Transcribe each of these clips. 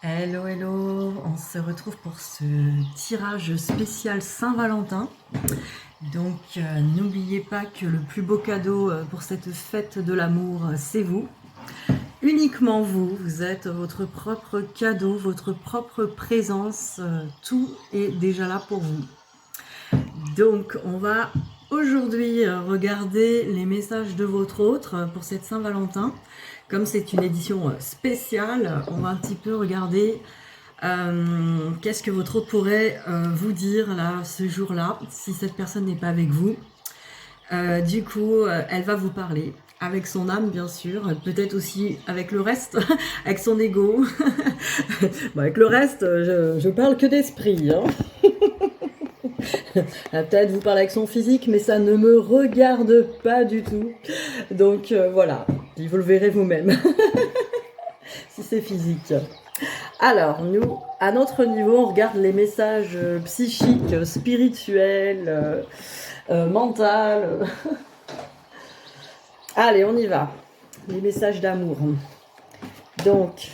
Hello, hello, on se retrouve pour ce tirage spécial Saint-Valentin. Donc n'oubliez pas que le plus beau cadeau pour cette fête de l'amour, c'est vous. Uniquement vous, vous êtes votre propre cadeau, votre propre présence, tout est déjà là pour vous. Donc on va aujourd'hui regarder les messages de votre autre pour cette Saint-Valentin. Comme c'est une édition spéciale, on va un petit peu regarder qu'est-ce que votre autre pourrait vous dire là, ce jour-là, si cette personne n'est pas avec vous. Du coup, elle va vous parler avec son âme, bien sûr, peut-être aussi avec le reste, avec son ego. Bon, avec le reste, je parle que d'esprit. Hein. Peut-être vous parlez avec son physique, mais ça ne me regarde pas du tout. Donc voilà, puis vous le verrez vous-même, si c'est physique. Alors, nous, à notre niveau, on regarde les messages psychiques, spirituels, mentaux. Allez, on y va. Les messages d'amour. Donc,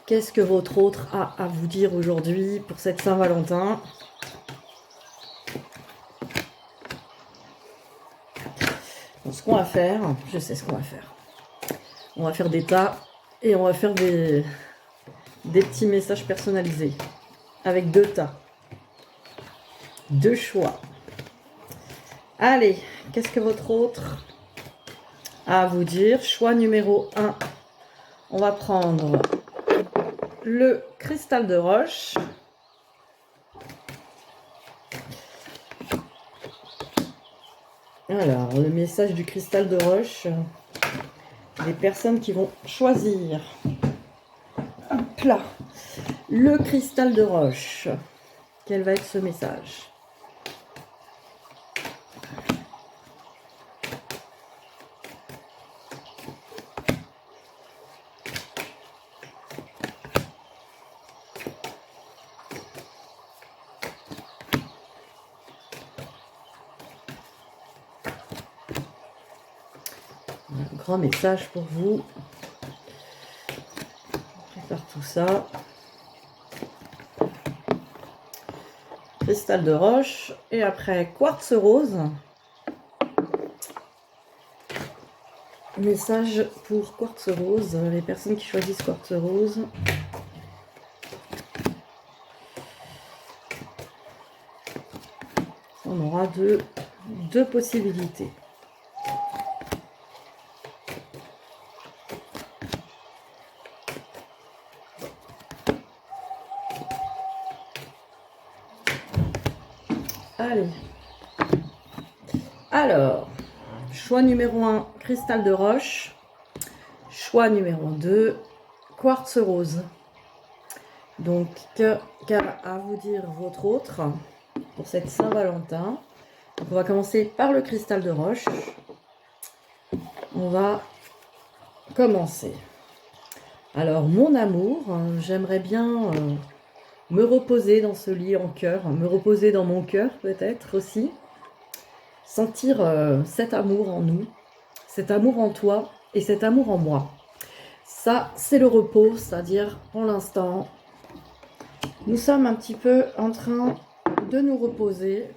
qu'est-ce que votre autre a à vous dire aujourd'hui pour cette Saint-Valentin? Donc, ce qu'on va faire, je sais ce qu'on va faire. On va faire des tas et on va faire des petits messages personnalisés avec 2 tas. 2 choix. Allez, qu'est-ce que votre autre a à vous dire? Choix numéro 1. On va prendre le cristal de roche. Alors, le message du cristal de roche. Les personnes qui vont choisir. Hop là. Le cristal de roche. Quel va être ce message? Un grand message pour vous. On prépare tout ça. Cristal de roche. Et après, quartz rose. Message pour quartz rose. Les personnes qui choisissent quartz rose. On aura deux possibilités. Allez. Alors, choix numéro 1, cristal de roche. Choix numéro 2, quartz rose. Donc, qu'a à vous dire votre autre pour cette Saint-Valentin? Donc, on va commencer par le cristal de roche. On va commencer. Alors, mon amour, j'aimerais bien me reposer dans ce lit en cœur, me reposer dans mon cœur peut-être aussi. Sentir cet amour en nous, cet amour en toi et cet amour en moi. Ça, c'est le repos, c'est-à-dire pour l'instant, nous sommes un petit peu en train de nous reposer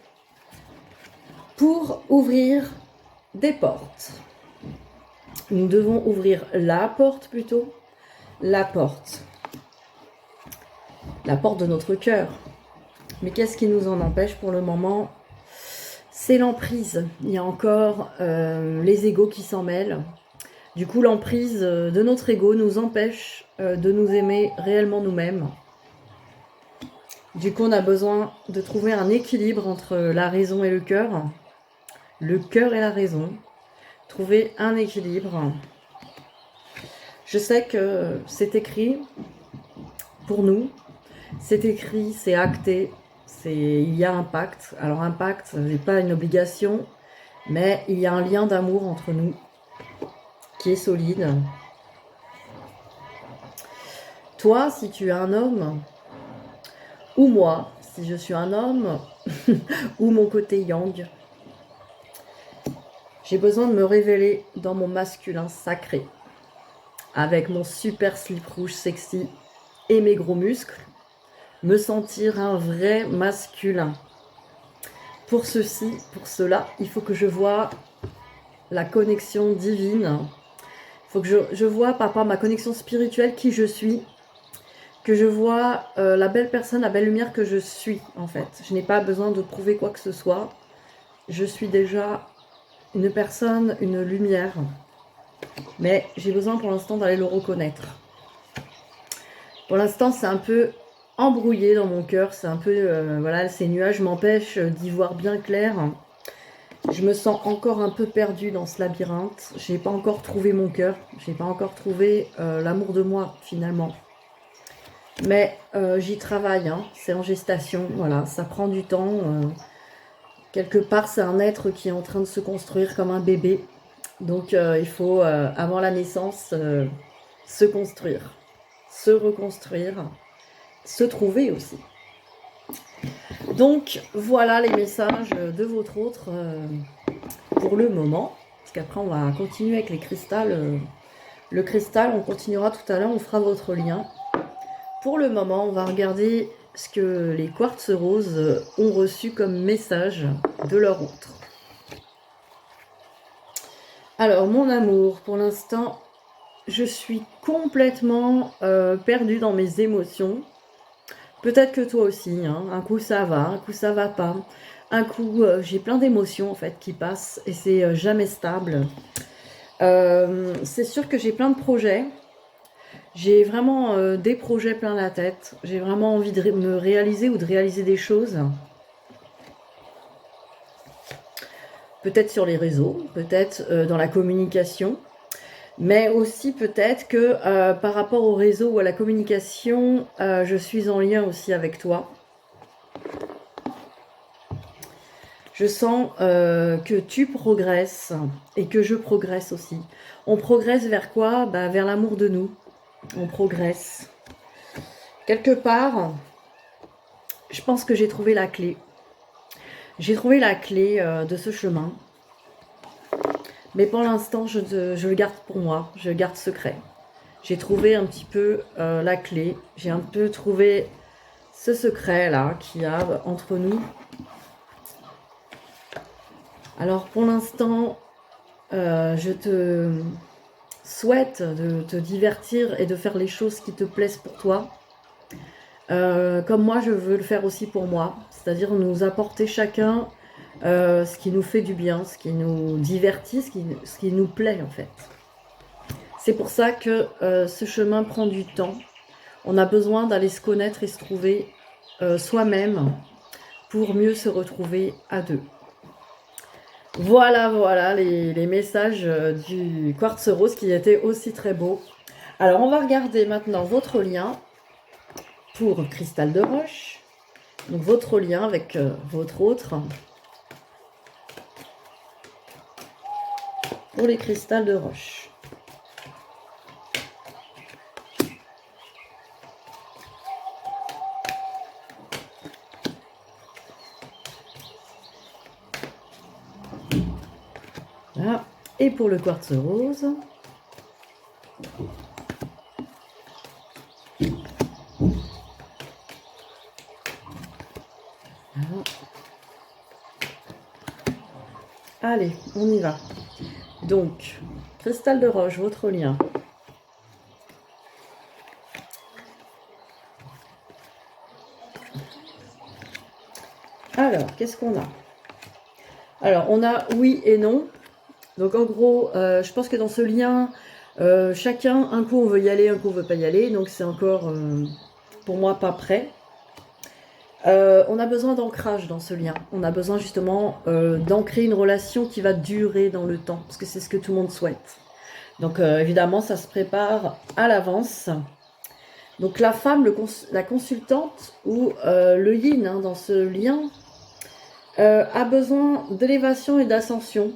pour ouvrir des portes. Nous devons ouvrir la porte plutôt, la porte de notre cœur. Mais qu'est-ce qui nous en empêche pour le moment? C'est l'emprise. Il y a encore les égos qui s'en mêlent. Du coup, l'emprise de notre ego nous empêche de nous aimer réellement nous-mêmes. Du coup, on a besoin de trouver un équilibre entre la raison et le cœur et la raison. Trouver un équilibre. Je sais que c'est écrit pour nous. C'est écrit, c'est acté. Il y a un pacte. Alors un pacte, ce n'est pas une obligation, mais il y a un lien d'amour entre nous qui est solide. Toi, si tu es un homme, ou moi, si je suis un homme, ou mon côté yang, j'ai besoin de me révéler dans mon masculin sacré. avec mon super slip rouge sexy et mes gros muscles, me sentir un vrai masculin. Pour ceci, pour cela, il faut que je vois la connexion divine. Il faut que je vois, par rapport à ma connexion spirituelle, qui je suis. Que je vois la belle personne, la belle lumière que je suis, en fait. Je n'ai pas besoin de prouver quoi que ce soit. Je suis déjà une personne, une lumière. Mais j'ai besoin pour l'instant d'aller le reconnaître. Pour l'instant, c'est un peu embrouillé dans mon cœur. C'est un peu, voilà, ces nuages m'empêchent d'y voir bien clair. Je me sens encore un peu perdue dans ce labyrinthe. Je n'ai pas encore trouvé mon cœur. Je n'ai pas encore trouvé l'amour de moi, finalement. Mais j'y travaille, hein. C'est en gestation, voilà, ça prend du temps. Quelque part, c'est un être qui est en train de se construire comme un bébé. Donc il faut, avant la naissance, se construire, se reconstruire, se trouver aussi. Donc voilà les messages de votre autre pour le moment. Parce qu'après, on va continuer avec les cristals. Le cristal, on continuera tout à l'heure, on fera votre lien. Pour le moment, on va regarder ce que les quartz roses ont reçu comme message de leur autre. Alors, mon amour, pour l'instant, je suis complètement perdue dans mes émotions. Peut-être que toi aussi, hein. Un coup ça va, un coup ça va pas. Un coup, j'ai plein d'émotions en fait qui passent et c'est jamais stable. C'est sûr que j'ai plein de projets. J'ai vraiment des projets plein la tête. J'ai vraiment envie de me réaliser ou de réaliser des choses. Peut-être sur les réseaux, peut-être dans la communication. Mais aussi peut-être que par rapport au réseau ou à la communication, je suis en lien aussi avec toi. Je sens que tu progresses et que je progresse aussi. On progresse vers quoi? Vers l'amour de nous. On progresse. Quelque part, je pense que j'ai trouvé la clé. J'ai trouvé la clé de ce chemin. Mais pour l'instant, je le garde pour moi. Je le garde secret. J'ai trouvé un petit peu la clé. J'ai un peu trouvé ce secret-là qu'il y a entre nous. Alors pour l'instant, je te souhaite de te divertir et de faire les choses qui te plaisent pour toi. Comme moi, je veux le faire aussi pour moi. C'est-à-dire nous apporter chacun ce qui nous fait du bien, ce qui nous divertit, ce qui nous plaît en fait. C'est pour ça que ce chemin prend du temps. On a besoin d'aller se connaître et se trouver soi-même pour mieux se retrouver à deux. Voilà, voilà les messages du quartz rose qui étaient aussi très beaux. Alors, on va regarder maintenant votre lien pour cristal de roche. Donc, votre lien avec votre autre. Pour les cristals de roche. Voilà. Et pour le quartz rose. Voilà. Allez, on y va. Donc, cristal de roche, votre lien. Alors, qu'est-ce qu'on a? Alors, on a oui et non. Donc, en gros, je pense que dans ce lien, chacun, un coup on veut y aller, un coup on veut pas y aller. Donc, c'est encore, pour moi, pas prêt. On a besoin d'ancrage dans ce lien. On a besoin justement d'ancrer une relation qui va durer dans le temps. Parce que c'est ce que tout le monde souhaite. Donc, évidemment, ça se prépare à l'avance. Donc, la femme, la consultante ou le yin hein, dans ce lien a besoin d'élévation et d'ascension.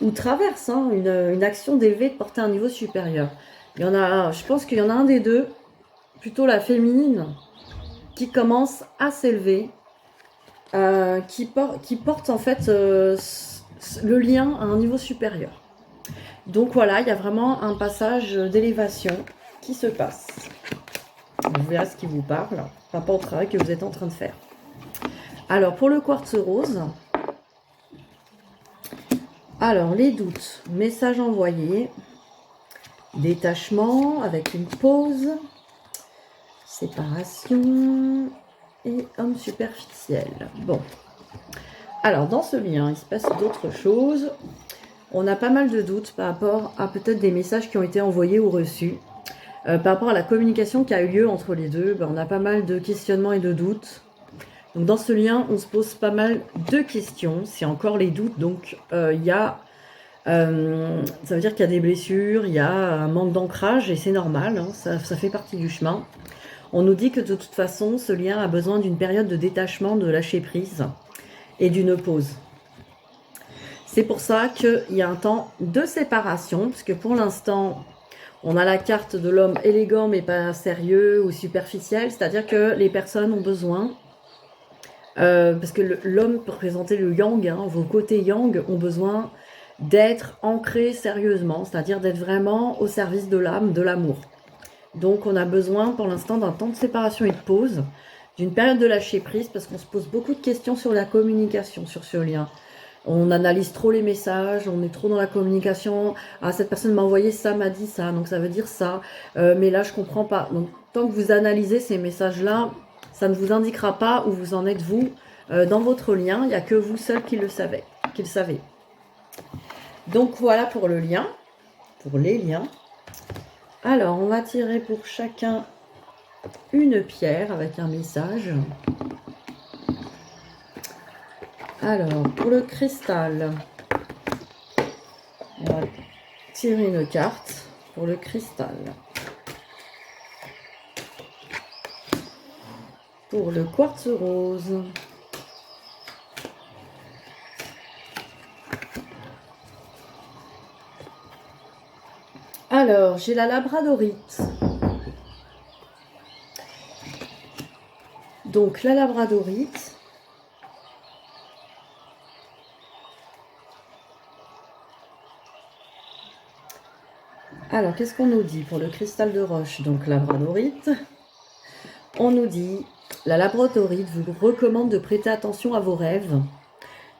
Ou traverse hein, une action d'élever, de porter à un niveau supérieur. Il y en a, je pense qu'il y en a un des deux, plutôt la féminine, qui commence à s'élever, qui porte en fait le lien à un niveau supérieur. Donc voilà, il y a vraiment un passage d'élévation qui se passe. Vous verrez ce qui vous parle par rapport au travail que vous êtes en train de faire. Alors, pour le quartz rose, alors les doutes, message envoyé, détachement avec une pause, séparation et homme superficiel. Bon, alors dans ce lien, il se passe d'autres choses. On a pas mal de doutes par rapport à peut-être des messages qui ont été envoyés ou reçus. Par rapport à la communication qui a eu lieu entre les deux, on a pas mal de questionnements et de doutes. Donc dans ce lien, on se pose pas mal de questions. C'est encore les doutes. Donc ça veut dire qu'il y a des blessures, il y a un manque d'ancrage et c'est normal. Hein, ça fait partie du chemin. On nous dit que de toute façon, ce lien a besoin d'une période de détachement, de lâcher prise et d'une pause. C'est pour ça qu'il y a un temps de séparation, parce que pour l'instant, on a la carte de l'homme élégant mais pas sérieux ou superficiel, c'est-à-dire que les personnes ont besoin, parce que l'homme peut représenter le yang, hein, vos côtés yang ont besoin d'être ancrés sérieusement, c'est-à-dire d'être vraiment au service de l'âme, de l'amour. Donc on a besoin pour l'instant d'un temps de séparation et de pause, d'une période de lâcher prise, parce qu'on se pose beaucoup de questions sur la communication, sur ce lien. On analyse trop les messages, on est trop dans la communication. Ah, cette personne m'a envoyé ça, m'a dit ça, donc ça veut dire ça. Mais là, je comprends pas. Donc, tant que vous analysez ces messages-là, ça ne vous indiquera pas où vous en êtes, vous, dans votre lien. Il n'y a que vous seul qui le savez. Donc, voilà pour le lien, pour les liens. Alors, on va tirer pour chacun une pierre avec un message. Alors, pour le cristal, on va tirer une carte pour le cristal. Pour le quartz rose, alors j'ai la labradorite. Donc la labradorite, alors, qu'est-ce qu'on nous dit pour le cristal de roche? Donc, labradorite. On nous dit, la labradorite vous recommande de prêter attention à vos rêves.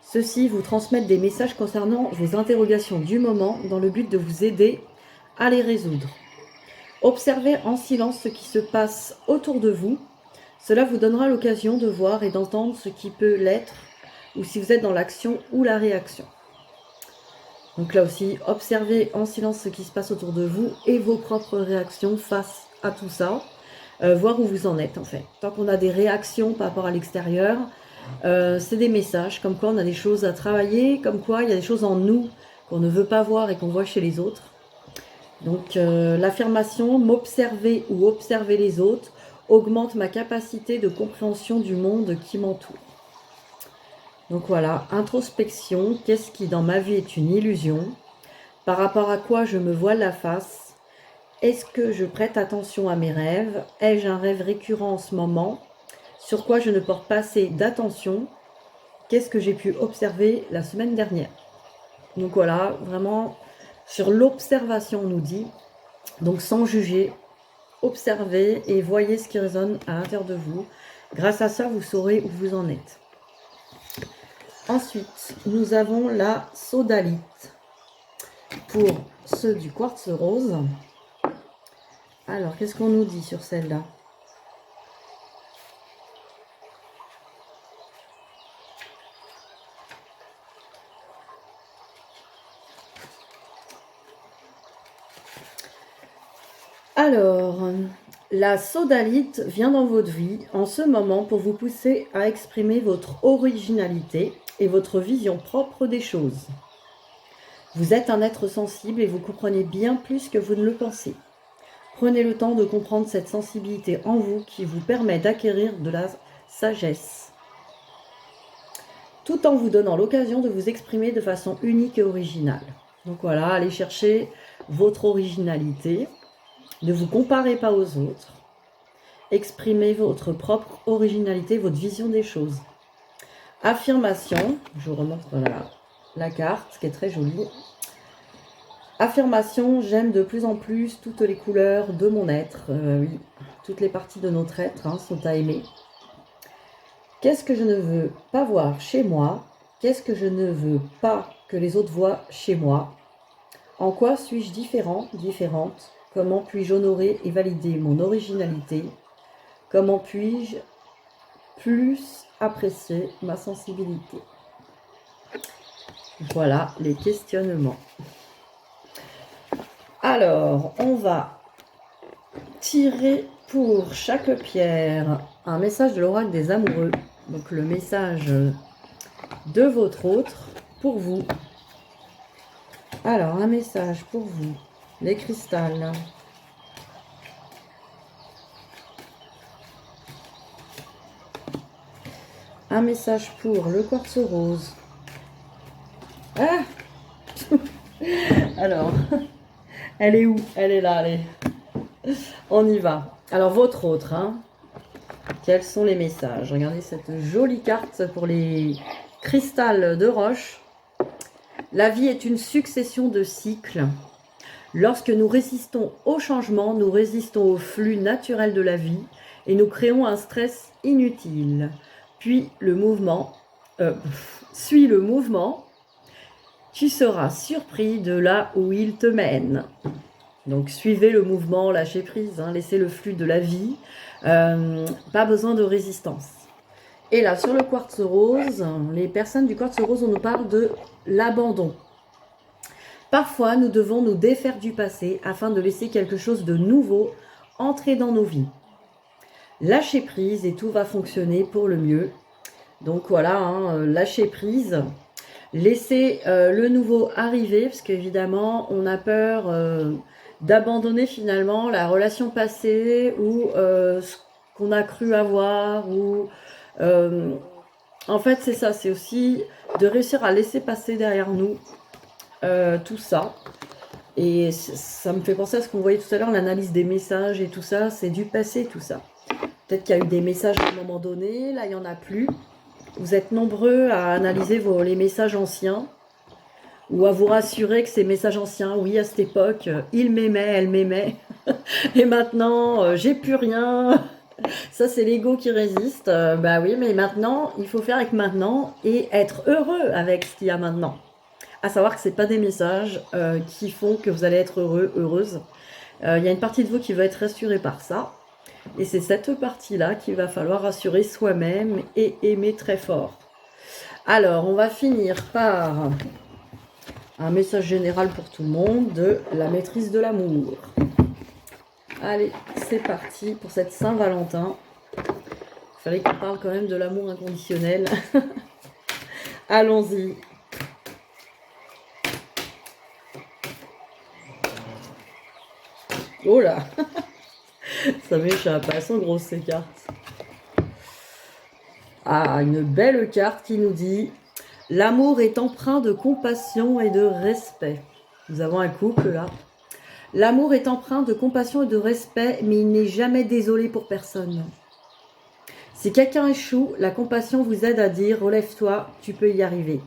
Ceux-ci vous transmettent des messages concernant vos interrogations du moment dans le but de vous aider à les résoudre. Observez en silence ce qui se passe autour de vous. Cela vous donnera l'occasion de voir et d'entendre ce qui peut l'être, ou si vous êtes dans l'action ou la réaction. Donc là aussi, observez en silence ce qui se passe autour de vous et vos propres réactions face à tout ça. Voir où vous en êtes en fait. Tant qu'on a des réactions par rapport à l'extérieur, c'est des messages, comme quoi on a des choses à travailler, comme quoi il y a des choses en nous qu'on ne veut pas voir et qu'on voit chez les autres. Donc l'affirmation « m'observer ou observer les autres » augmente ma capacité de compréhension du monde qui m'entoure. Donc voilà, introspection, qu'est-ce qui dans ma vie est une illusion? Par rapport à quoi je me voile la face? Est-ce que je prête attention à mes rêves? Ai-je un rêve récurrent en ce moment? Sur quoi je ne porte pas assez d'attention? Qu'est-ce que j'ai pu observer la semaine dernière? Donc voilà, vraiment sur l'observation on nous dit, donc sans juger, observez et voyez ce qui résonne à l'intérieur de vous. Grâce à ça, vous saurez où vous en êtes. Ensuite, nous avons la sodalite pour ceux du quartz rose. Alors, qu'est-ce qu'on nous dit sur celle-là? Alors, la sodalite vient dans votre vie en ce moment pour vous pousser à exprimer votre originalité et votre vision propre des choses. Vous êtes un être sensible et vous comprenez bien plus que vous ne le pensez. Prenez le temps de comprendre cette sensibilité en vous qui vous permet d'acquérir de la sagesse, tout en vous donnant l'occasion de vous exprimer de façon unique et originale. Donc voilà, allez chercher votre originalité, ne vous comparez pas aux autres, exprimez votre propre originalité, votre vision des choses. Affirmation, je remonte la carte qui est très jolie. Affirmation, j'aime de plus en plus toutes les couleurs de mon être. Oui, toutes les parties de notre être sont à aimer. Qu'est-ce que je ne veux pas voir chez moi? Qu'est-ce que je ne veux pas que les autres voient chez moi? En quoi suis-je différent, différente? Comment puis-je honorer et valider mon originalité? Comment puis-je plus apprécier ma sensibilité? Voilà les questionnements. Alors, on va tirer pour chaque pierre un message de l'oracle des amoureux. Donc le message de votre autre pour vous. Alors, un message pour vous. Les cristals. Un message pour le quartz rose. Ah Alors, elle est où? Elle est là, allez. On y va. Alors, votre autre, quels sont les messages? Regardez cette jolie carte pour les cristals de roche. La vie est une succession de cycles. Lorsque nous résistons au changement, nous résistons au flux naturel de la vie et nous créons un stress inutile. Puis le mouvement, suis le mouvement, tu seras surpris de là où il te mène. Donc suivez le mouvement, lâchez prise, laissez le flux de la vie, pas besoin de résistance. Et là, sur le quartz rose, les personnes du quartz rose, on nous parle de l'abandon. Parfois, nous devons nous défaire du passé afin de laisser quelque chose de nouveau entrer dans nos vies. Lâchez prise et tout va fonctionner pour le mieux. Donc voilà, lâchez prise. Laissez le nouveau arriver, parce qu'évidemment, on a peur d'abandonner finalement la relation passée ou ce qu'on a cru avoir. Ou en fait, c'est ça, c'est aussi de réussir à laisser passer derrière nous tout ça. Et ça me fait penser à ce qu'on voyait tout à l'heure, l'analyse des messages et tout ça, c'est du passé tout ça. Peut-être qu'il y a eu des messages à un moment donné, là il n'y en a plus. Vous êtes nombreux à analyser les messages anciens ou à vous rassurer que ces messages anciens, oui, à cette époque, il m'aimait, elle m'aimait, et maintenant, j'ai plus rien. Ça, c'est l'ego qui résiste. Bah oui, mais maintenant, il faut faire avec maintenant et être heureux avec ce qu'il y a maintenant. À savoir que ce n'est pas des messages qui font que vous allez être heureux, heureuse. Il y a une partie de vous qui va être rassurée par ça. Et c'est cette partie-là qu'il va falloir rassurer soi-même et aimer très fort. Alors, on va finir par un message général pour tout le monde de la maîtrise de l'amour. Allez, c'est parti pour cette Saint-Valentin. Il fallait qu'on parle quand même de l'amour inconditionnel. Allons-y. Oh là ça m'échappe, elles sont grosses ces cartes. Ah, une belle carte qui nous dit « L'amour est empreint de compassion et de respect ». Nous avons un couple là. « L'amour est empreint de compassion et de respect, mais il n'est jamais désolé pour personne. Si quelqu'un échoue, la compassion vous aide à dire « Relève-toi, tu peux y arriver ».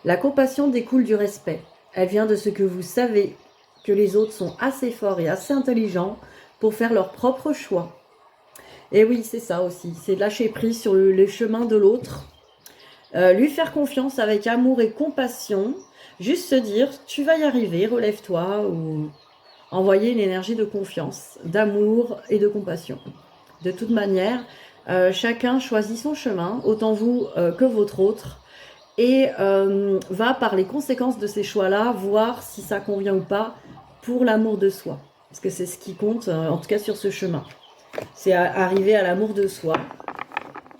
La compassion découle du respect. Elle vient de ce que vous savez que les autres sont assez forts et assez intelligents pour faire leur propre choix. Et oui, c'est ça aussi, c'est de lâcher prise sur les chemins de l'autre, lui faire confiance avec amour et compassion, juste se dire, tu vas y arriver, relève-toi, ou envoyer une énergie de confiance, d'amour et de compassion. De toute manière, chacun choisit son chemin, autant vous que votre autre, et va par les conséquences de ces choix-là, voir si ça convient ou pas pour l'amour de soi. Parce que c'est ce qui compte, en tout cas sur ce chemin. C'est arriver à l'amour de soi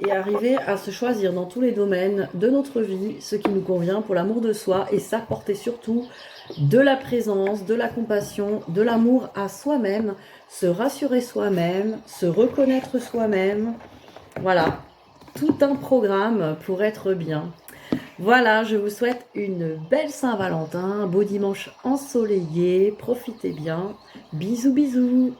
et arriver à se choisir dans tous les domaines de notre vie ce qui nous convient pour l'amour de soi et s'apporter surtout de la présence, de la compassion, de l'amour à soi-même, se rassurer soi-même, se reconnaître soi-même. Voilà, tout un programme pour être bien. Voilà, je vous souhaite une belle Saint-Valentin, un beau dimanche ensoleillé, profitez bien, bisous bisous.